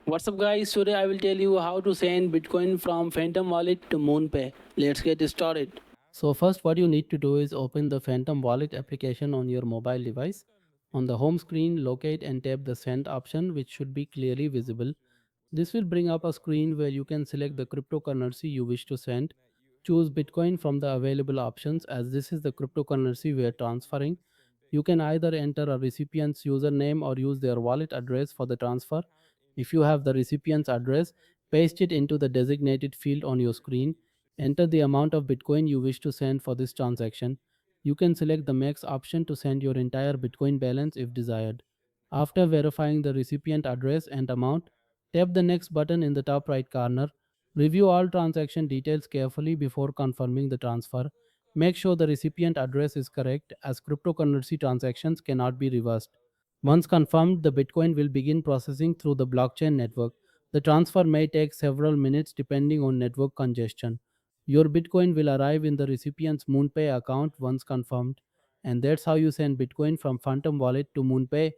What's up, guys? Today I will tell you how to send Bitcoin from Phantom Wallet to Moonpay. Let's get started. So first what you need to do is open the Phantom Wallet application on your mobile device. On the home screen, locate and tap the send option, which should be clearly visible. This will bring up a screen where you can select the cryptocurrency you wish to send. Choose Bitcoin from the available options, as this is the cryptocurrency we are transferring. You can either enter a recipient's username or use their wallet address for the transfer. If you have the recipient's address, paste it into the designated field on your screen. Enter the amount of Bitcoin you wish to send for this transaction. You can select the max option to send your entire Bitcoin balance if desired. After verifying the recipient address and amount, tap the next button in the top right corner. Review all transaction details carefully before confirming the transfer. Make sure the recipient address is correct, as cryptocurrency transactions cannot be reversed. Once confirmed, the Bitcoin will begin processing through the blockchain network. The transfer may take several minutes depending on network congestion. Your Bitcoin will arrive in the recipient's Moonpay account once confirmed. And that's how you send Bitcoin from Phantom Wallet to Moonpay